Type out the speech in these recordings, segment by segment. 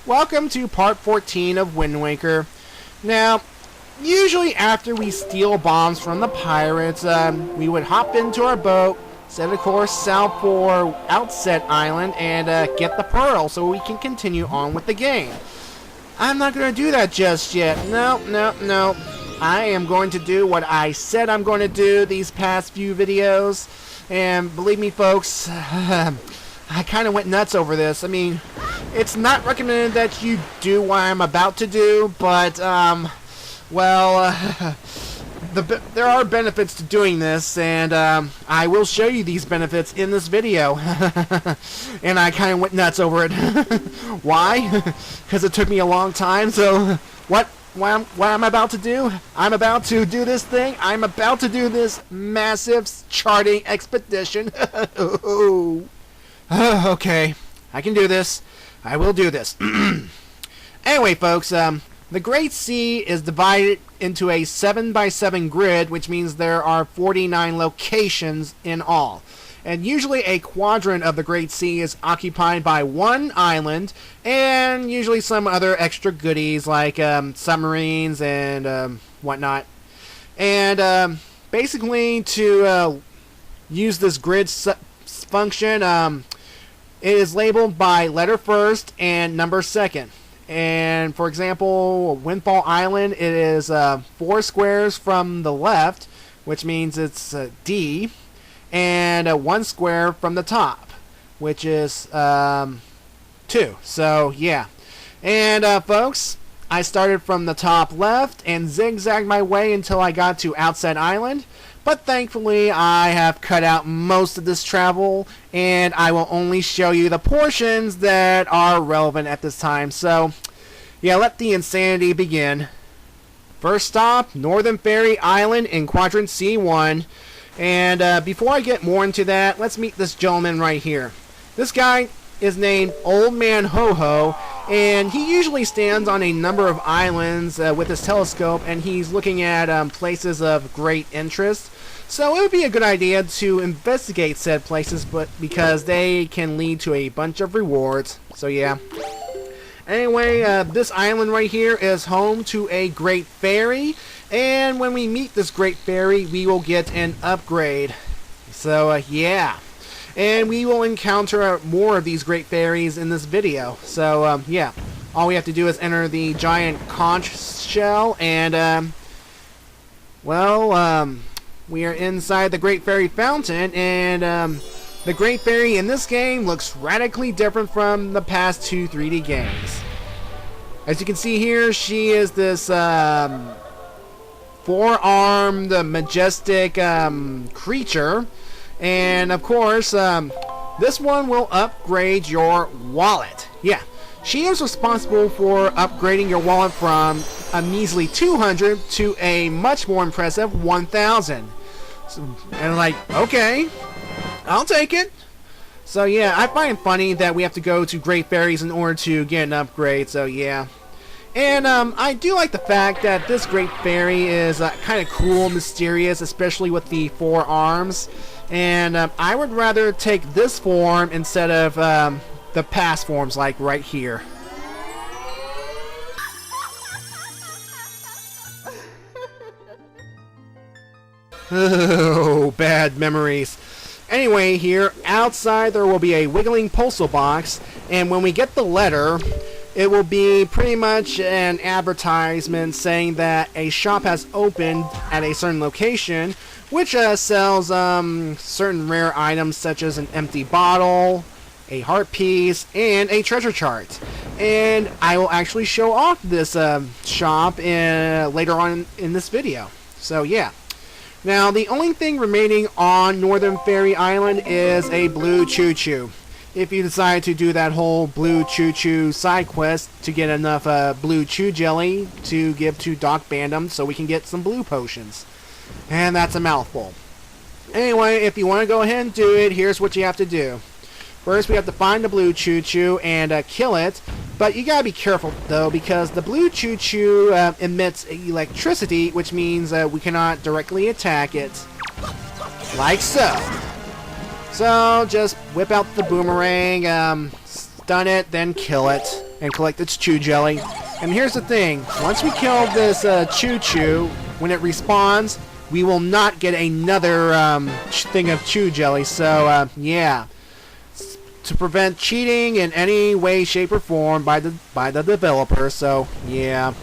Welcome to part 14 of Wind Waker. Now, usually after we steal bombs from the pirates, we would hop into our boat, set a course south for Outset Island, and get the pearl so we can continue on with the game. I'm not going to do that just yet. No. I am going to do what I said I'm going to do these past few videos. And believe me, folks, I kind of went nuts over this. I mean, it's not recommended that you do what I'm about to do, but, there are benefits to doing this, and I will show you these benefits in this video. And I kind of went nuts over it. Why? Because it took me a long time, so what I'm about to do? I'm about to do this thing. I'm about to do this massive charting expedition. Okay, I can do this. I will do this. Anyway, folks, the Great Sea is divided into a 7x7 grid, which means there are 49 locations in all. And usually a quadrant of the Great Sea is occupied by one island, and usually some other extra goodies like submarines and whatnot. And basically, to use this grid function, it is labeled by letter first and number second. And for example, Windfall Island, it is 4 squares from the left, which means it's D, and 1 square from the top, which is 2. So yeah. And folks, I started from the top left and zigzagged my way until I got to Outset Island. But thankfully, I have cut out most of this travel, and I will only show you the portions that are relevant at this time. So, yeah, let the insanity begin. First stop, Northern Fairy Island in Quadrant C1. And before I get more into that, let's meet this gentleman right here. This guy is named Old Man Ho-Ho, and he usually stands on a number of islands with his telescope, and he's looking at places of great interest. So it would be a good idea to investigate said places, but because they can lead to a bunch of rewards. So yeah. Anyway, this island right here is home to a great fairy, and when we meet this great fairy, we will get an upgrade. So yeah. And we will encounter more of these great fairies in this video. So yeah. All we have to do is enter the giant conch shell, and we are inside the Great Fairy Fountain, and the Great Fairy in this game looks radically different from the past 2 3D games. As you can see here, she is this 4-armed, majestic creature, and of course, this one will upgrade your wallet. Yeah. She is responsible for upgrading your wallet from a measly 200 to a much more impressive 1,000. And like, okay, I'll take it. So yeah, I find it funny that we have to go to Great Fairies in order to get an upgrade, so yeah. And I do like the fact that this Great Fairy is kind of cool, mysterious, especially with the 4 arms. And I would rather take this form instead of the past forms, like right here. Oh, bad memories. Anyway, here outside there will be a wiggling postal box, and when we get the letter, it will be pretty much an advertisement saying that a shop has opened at a certain location, which sells certain rare items such as an empty bottle, a heart piece, and a treasure chart. And I will actually show off this shop later on in this video. So yeah. Now, the only thing remaining on Northern Fairy Island is a blue choo-choo. If you decide to do that whole blue choo-choo side quest to get enough blue chew jelly to give to Doc Bandom so we can get some blue potions. And that's a mouthful. Anyway, if you want to go ahead and do it, here's what you have to do. First, we have to find the blue choo-choo and kill it. But you gotta be careful, though, because the blue choo-choo emits electricity, which means we cannot directly attack it. Like so. So, just whip out the boomerang, stun it, then kill it. and collect its Chew Jelly. And here's the thing, once we kill this Choo-Choo, when it respawns, we will not get another thing of Chew Jelly. So, yeah. To prevent cheating in any way, shape, or form by the developer. So, yeah.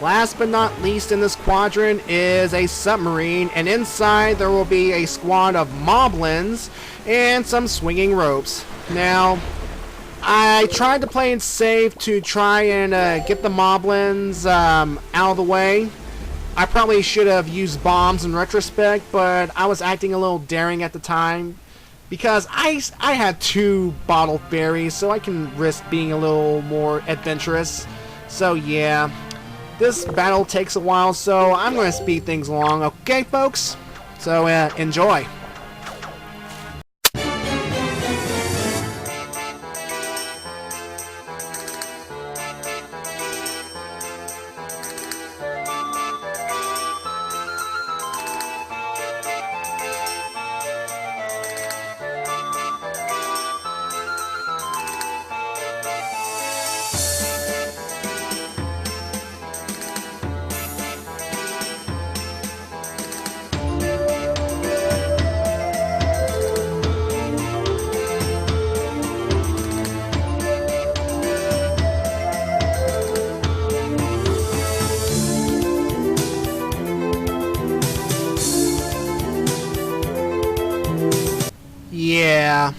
Last but not least in this quadrant is a submarine, and inside there will be a squad of moblins and some swinging ropes. Now, I tried to play it safe to try and get the moblins out of the way. I probably should have used bombs in retrospect, but I was acting a little daring at the time because I had 2 bottle fairies, so I can risk being a little more adventurous. So yeah, this battle takes a while, so I'm going to speed things along. Okay, folks? So enjoy. Yeah.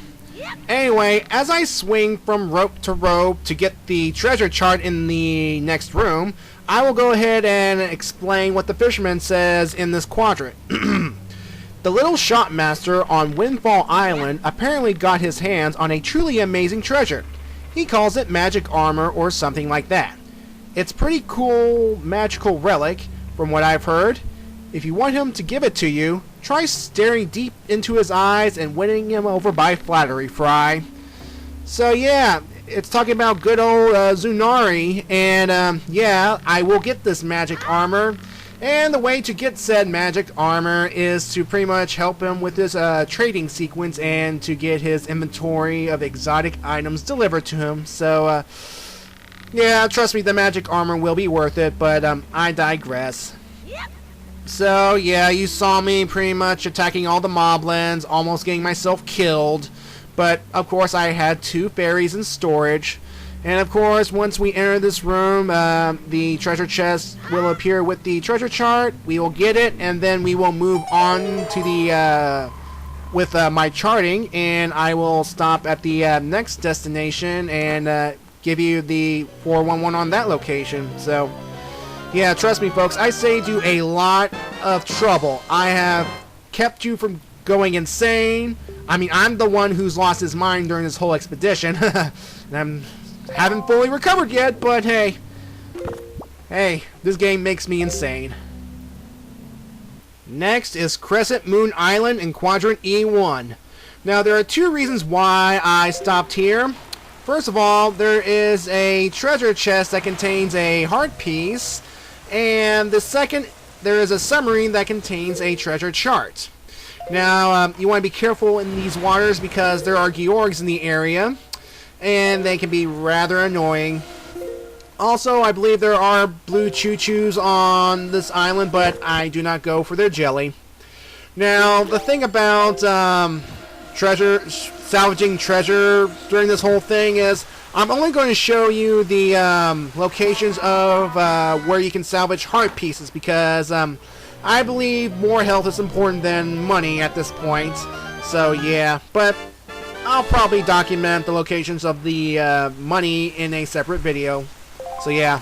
Anyway, as I swing from rope to rope to get the treasure chart in the next room, I will go ahead and explain what the fisherman says in this quadrant. The little shopmaster on Windfall Island apparently got his hands on a truly amazing treasure. He calls it magic armor or something like that. It's pretty cool magical relic, from what I've heard. If you want him to give it to you, try staring deep into his eyes and winning him over by flattery, Fry. So yeah, it's talking about good old Zunari, and yeah, I will get this magic armor. And the way to get said magic armor is to pretty much help him with his trading sequence and to get his inventory of exotic items delivered to him. So yeah, trust me, the magic armor will be worth it, but I digress. So, yeah, you saw me pretty much attacking all the moblins, almost getting myself killed. But, of course, I had 2 fairies in storage. And, of course, once we enter this room, the treasure chest will appear with the treasure chart. We will get it, and then we will move on to the, with my charting. And I will stop at the next destination and give you the 411 on that location. So... yeah, trust me, folks, I saved you a lot of trouble. I have kept you from going insane. I mean, I'm the one who's lost his mind during this whole expedition. And I haven't fully recovered yet, but hey. Hey, this game makes me insane. Next is Crescent Moon Island in Quadrant E1. Now, there are 2 reasons why I stopped here. First of all, there is a treasure chest that contains a heart piece. And the second, there is a submarine that contains a treasure chart. Now, you want to be careful in these waters because there are Georgs in the area, and they can be rather annoying. Also, I believe there are blue choo-choos on this island, but I do not go for their jelly. Now, the thing about salvaging treasure during this whole thing is I'm only going to show you the locations of where you can salvage heart pieces because I believe more health is important than money at this point. So yeah, but I'll probably document the locations of the money in a separate video. So yeah.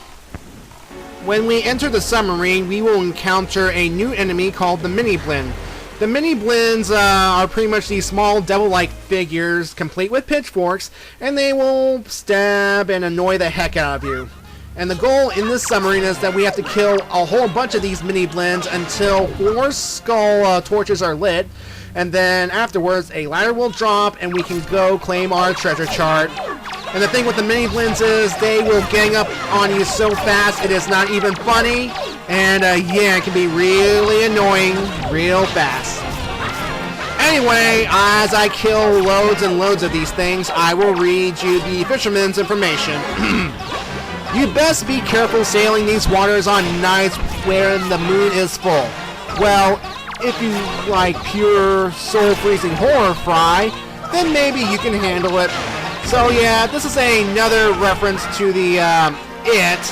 When we enter the submarine, we will encounter a new enemy called the Mini-Blin. The Mini-Blins are pretty much these small devil-like figures, complete with pitchforks, and they will stab and annoy the heck out of you. And the goal in this submarine is that we have to kill a whole bunch of these Mini-Blins until 4 skull torches are lit, and then afterwards a ladder will drop and we can go claim our treasure chart. And the thing with the Mini-Blins is they will gang up on you so fast it is not even funny. And yeah, it can be really annoying real fast. Anyway, as I kill loads and loads of these things, I will read you the fisherman's information. You best be careful sailing these waters on nights when the moon is full. Well, if you like pure soul-freezing horror fry, then maybe you can handle it. So yeah, this is another reference to the It.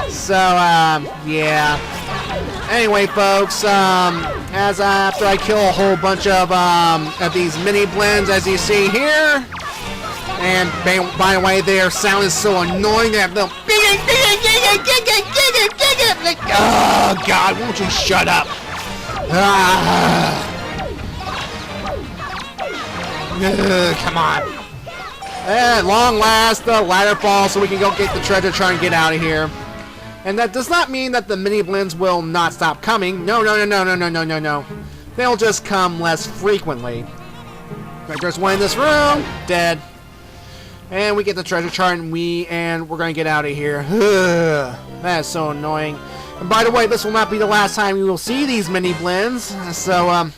So yeah. Anyway, folks, after I kill a whole bunch of these mini blends, as you see here, and by the way, their sound is so annoying that they'll like, oh God, won't you shut up? Come on. At long last, the ladder falls so we can go get the treasure, try and get out of here. And that does not mean that the mini blends will not stop coming. No. They'll just come less frequently. Right, there's one in this room. Dead. And we get the treasure chart and we're gonna get out of here. That is so annoying. And by the way, this will not be the last time you will see these mini blends. So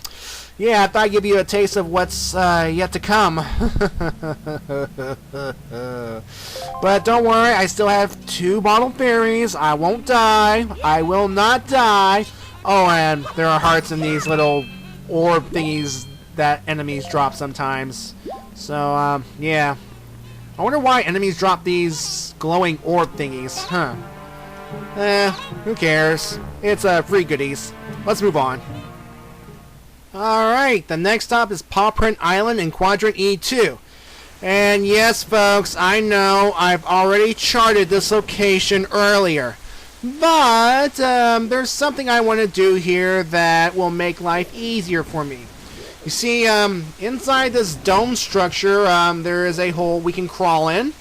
yeah, I thought I'd give you a taste of what's yet to come. But don't worry, I still have 2 bottle fairies. I won't die. I will not die. Oh, and there are hearts in these little orb thingies that enemies drop sometimes. So, yeah. I wonder why enemies drop these glowing orb thingies. Huh. Who cares? It's free goodies. Let's move on. Alright, the next stop is Paw Print Island in Quadrant E2. And yes, folks, I know I've already charted this location earlier. But there's something I want to do here that will make life easier for me. You see, inside this dome structure, there is a hole we can crawl in.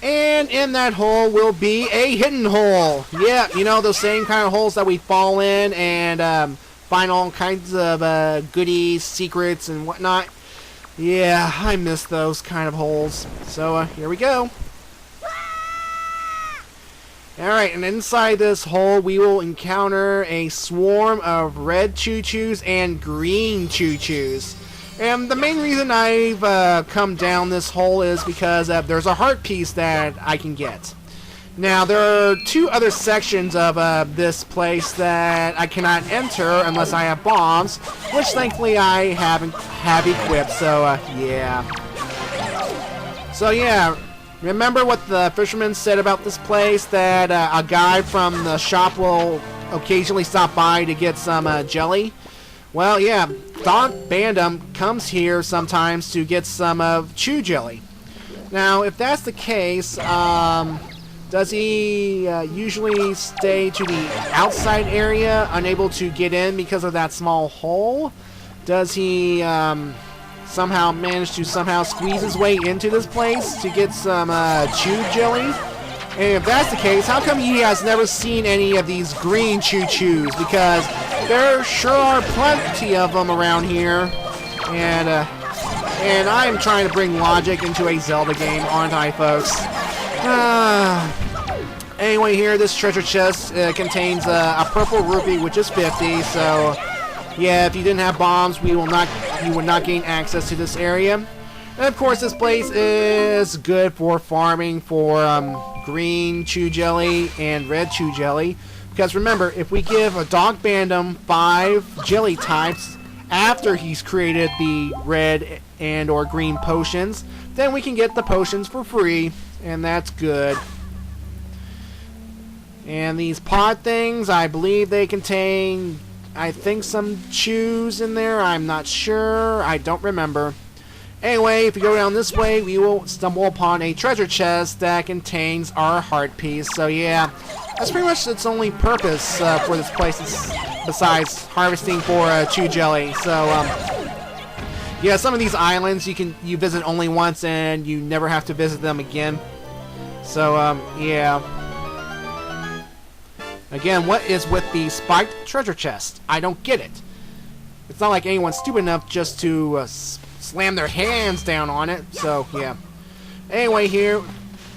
And in that hole will be a hidden hole. Yeah, you know, those same kind of holes that we fall in and find all kinds of goodies, secrets, and whatnot. Yeah, I miss those kind of holes. So, here we go. Alright, and inside this hole, we will encounter a swarm of red choo-choos and green choo-choos. And the main reason I've come down this hole is because there's a heart piece that I can get. Now, there are 2 other sections of this place that I cannot enter unless I have bombs, which thankfully I have equipped, so yeah. So yeah, remember what the fisherman said about this place, that a guy from the shop will occasionally stop by to get some jelly? Well, yeah, Doc Bandum comes here sometimes to get some chew jelly. Now, if that's the case, does he usually stay to the outside area, unable to get in because of that small hole? Does he somehow manage to squeeze his way into this place to get some chew jelly? And if that's the case, how come he has never seen any of these green choo-choos? Because there sure are plenty of them around here. And I am trying to bring logic into a Zelda game, aren't I, folks? Anyway, here, this treasure chest contains a purple rupee, which is 50, so yeah, if you didn't have bombs, you would not gain access to this area. And of course, this place is good for farming for green chew jelly and red chew jelly, because remember, if we give a Dog Bandum 5 jelly types after he's created the red and or green potions, then we can get the potions for free, and that's good. And these pod things, I believe they contain, I think, some chews in there. I'm not sure. I don't remember. Anyway, if we go down this way, we will stumble upon a treasure chest that contains our heart piece. So yeah, that's pretty much its only purpose for this place, besides harvesting for chew jelly. So yeah, some of these islands you visit only once and you never have to visit them again. So yeah. Again, what is with the spiked treasure chest? I don't get it. It's not like anyone's stupid enough just to slam their hands down on it. So, yeah. Anyway, here,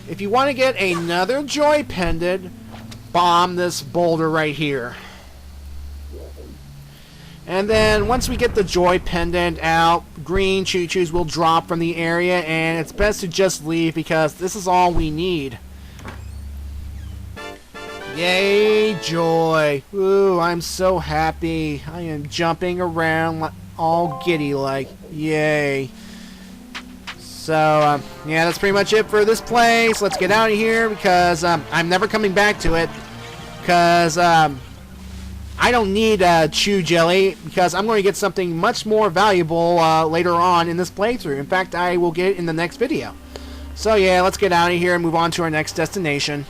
if you want to get another joy pendant, bomb this boulder right here. And then, once we get the joy pendant out, green choo-choos will drop from the area, and it's best to just leave because this is all we need. Yay, joy. Ooh, I'm so happy. I am jumping around all giddy like. Yay. So, yeah, that's pretty much it for this place. Let's get out of here because I'm never coming back to it. Because I don't need chew jelly because I'm going to get something much more valuable later on in this playthrough. In fact, I will get it in the next video. So, yeah, let's get out of here and move on to our next destination.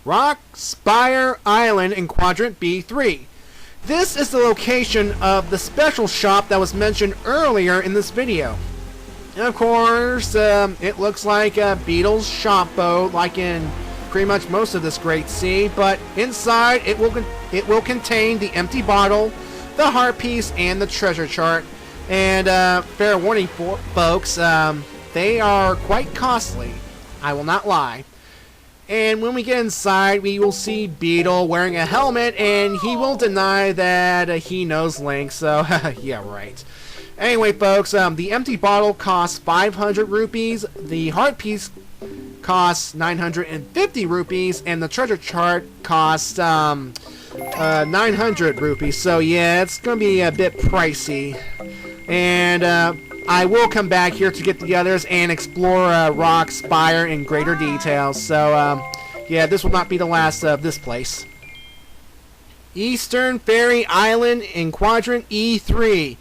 Rock Spire Island in Quadrant B3. This is the location of the special shop that was mentioned earlier in this video. And of course, it looks like a Beetle's shop boat, like in pretty much most of this great sea, but inside it will contain the empty bottle, the heart piece, and the treasure chart. And fair warning, folks, they are quite costly. I will not lie. And when we get inside, we will see Beetle wearing a helmet, and he will deny that he knows Link, so yeah, right. Anyway, folks, the empty bottle costs 500 rupees, the heart piece costs 950 rupees, and the treasure chart costs 900 rupees, so yeah, it's going to be a bit pricey. And I will come back here to get the others and explore Rock Spire in greater detail. So, yeah, this will not be the last of this place. Eastern Fairy Island in Quadrant E3.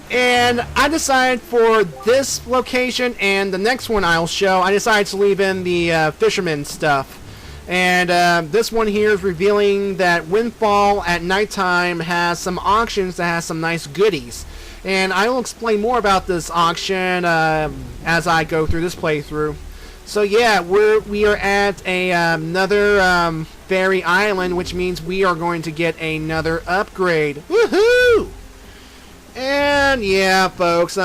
And I decided for this location and the next one I'll show, I decided to leave in the fisherman stuff. And this one here is revealing that Windfall at nighttime has some auctions that has some nice goodies. And I will explain more about this auction as I go through this playthrough. So yeah, we are at another fairy island, which means we are going to get another upgrade. Woohoo! And yeah, folks.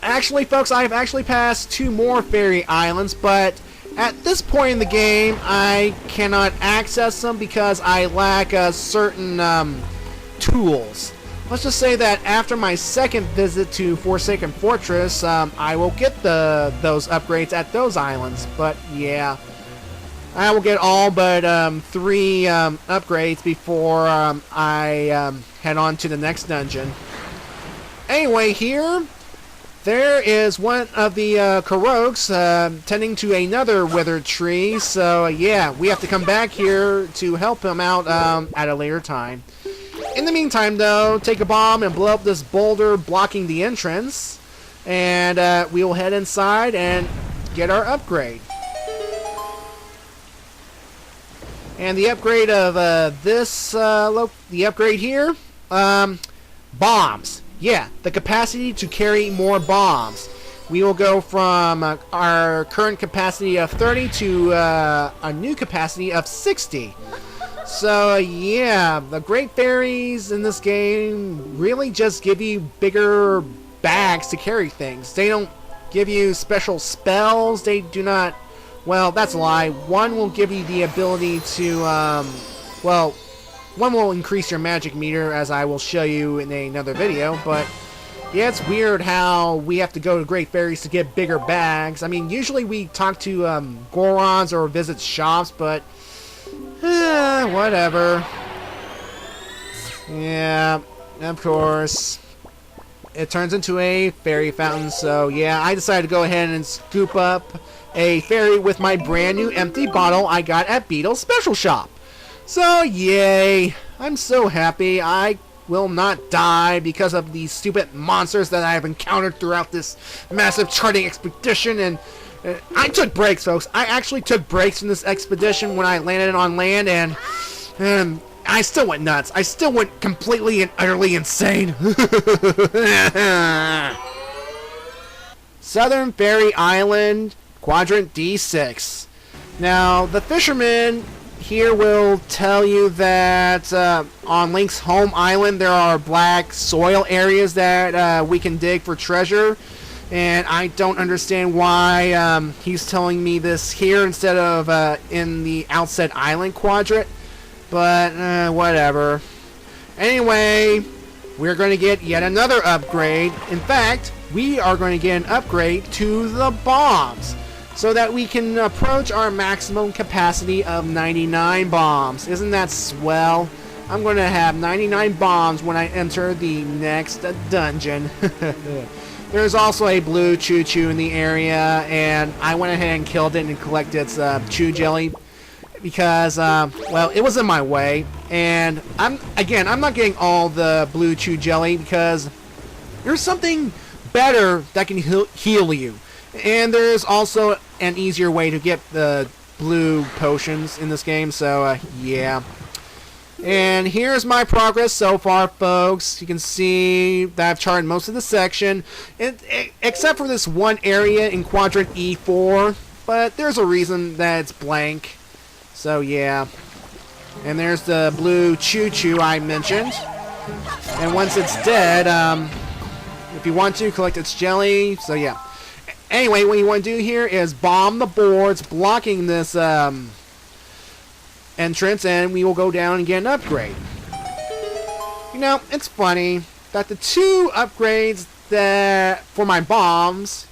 Actually, folks, I've actually passed 2 more fairy islands, but at this point in the game, I cannot access them because I lack certain tools. Let's just say that after my second visit to Forsaken Fortress, I will get those upgrades at those islands. But yeah, I will get all but 3 upgrades before I head on to the next dungeon. Anyway, here, there is one of the Karoks tending to another withered tree. So yeah, we have to come back here to help him out at a later time. In the meantime, though, take a bomb and blow up this boulder blocking the entrance. And we will head inside and get our upgrade. And the upgrade of the upgrade here, bombs. Yeah, the capacity to carry more bombs. We will go from our current capacity of 30 to a new capacity of 60. So yeah, the Great Fairies in this game really just give you bigger bags to carry things. They don't give you special spells. They do not... Well, that's a lie. One will give you the ability to... well, one will increase your magic meter, as I will show you in another video. But yeah, it's weird how we have to go to Great Fairies to get bigger bags. I mean, usually we talk to Gorons or visit shops, but... whatever. Yeah, of course. It turns into a fairy fountain, so yeah, I decided to go ahead and scoop up a fairy with my brand new empty bottle I got at Beetle's Special Shop. So yay, I'm so happy. I will not die because of these stupid monsters that I have encountered throughout this massive charting expedition. And I took breaks, folks. I actually took breaks in this expedition when I landed on land, and I still went nuts. I still went completely and utterly insane. Southern Fairy Island, Quadrant D6. Now, the fisherman here will tell you that on Link's home island there are black soil areas that we can dig for treasure. And I don't understand why he's telling me this here instead of in the Outset Island quadrant. But whatever. Anyway, we're going to get yet another upgrade. In fact, we are going to get an upgrade to the bombs, so that we can approach our maximum capacity of 99 bombs. Isn't that swell? I'm going to have 99 bombs when I enter the next dungeon. There's also a blue choo-choo in the area, and I went ahead and killed it and collected its chew jelly because, well, it was in my way. And I'm not getting all the blue chew jelly because there's something better that can heal you. And there's also an easier way to get the blue potions in this game, so yeah. And here's my progress so far, folks. You can see that I've charted most of the section, except for this one area in Quadrant E4, but there's a reason that it's blank. So yeah. And there's the blue choo-choo I mentioned. And once it's dead, if you want to, collect its jelly. So yeah. Anyway, what you want to do here is bomb the boards blocking this entrance, and we will go down and get an upgrade. You know, it's funny that the two upgrades that for my bombs,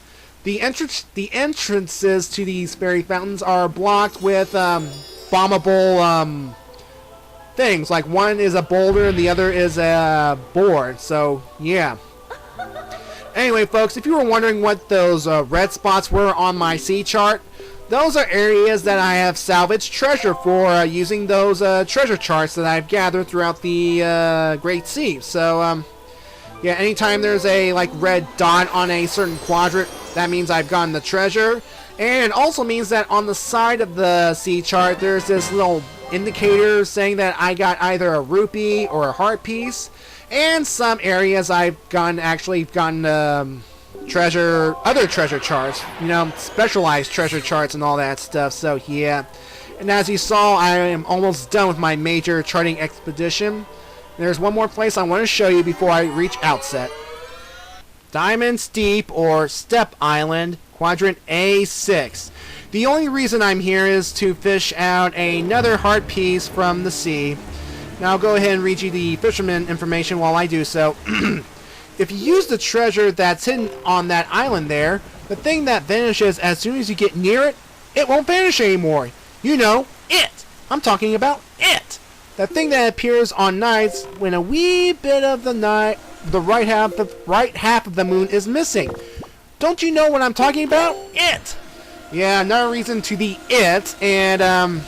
the entrances to these fairy fountains are blocked with bombable things. Like one is a boulder and the other is a board. So yeah. Anyway, folks, if you were wondering what those red spots were on my sea chart, those are areas that I have salvaged treasure for using those treasure charts that I've gathered throughout the Great Sea. So, yeah, anytime there's a red dot on a certain quadrant, that means I've gotten the treasure. And it also means that on the side of the sea chart, there's this little indicator saying that I got either a rupee or a heart piece. And some areas I've gotten other treasure charts, you know, specialized treasure charts and all that stuff. So yeah, and as you saw, I am almost done with my major charting expedition. There's one more place I want to show you before I reach Outset. Diamond's Deep, or Step Island, Quadrant A6. The only reason I'm here is to fish out another heart piece from the sea. Now I'll go ahead and read you the fisherman information while I do so. If you use the treasure that's hidden on that island there, the thing that vanishes as soon as you get near it, it won't vanish anymore. You know, it! I'm talking about it! That thing that appears on nights when a wee bit of the night, the right half of the moon is missing. Don't you know what I'm talking about? It! Yeah, another reason to be it, and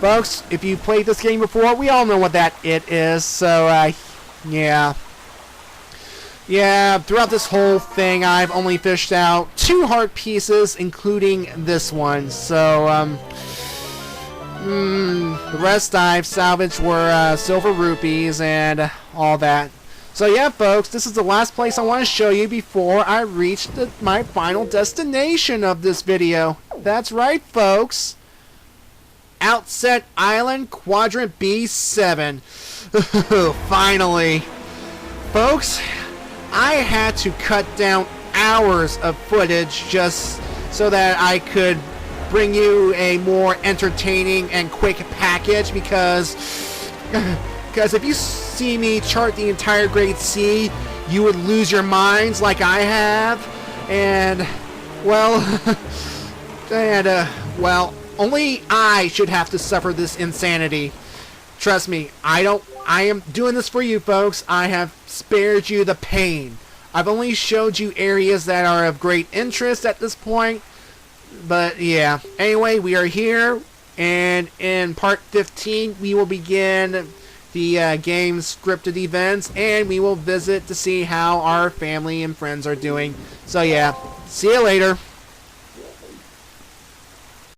folks, if you played this game before, we all know what that it is, so yeah. Yeah, throughout this whole thing, I've only fished out 2 heart pieces, including this one. So, the rest I've salvaged were silver rupees and all that. So yeah, folks, this is the last place I want to show you before I reach my final destination of this video. That's right, folks. Outset Island, Quadrant B7. Finally. Folks, I had to cut down hours of footage just so that I could bring you a more entertaining and quick package because if you see me chart the entire Great Sea, you would lose your minds like I have. And, well, only I should have to suffer this insanity. Trust me, I am doing this for you, folks. I have spared you the pain. I've only showed you areas that are of great interest at this point. But yeah, anyway, we are here, and in part 15 we will begin the game's scripted events, and we will visit to see how our family and friends are doing. So yeah, see you later.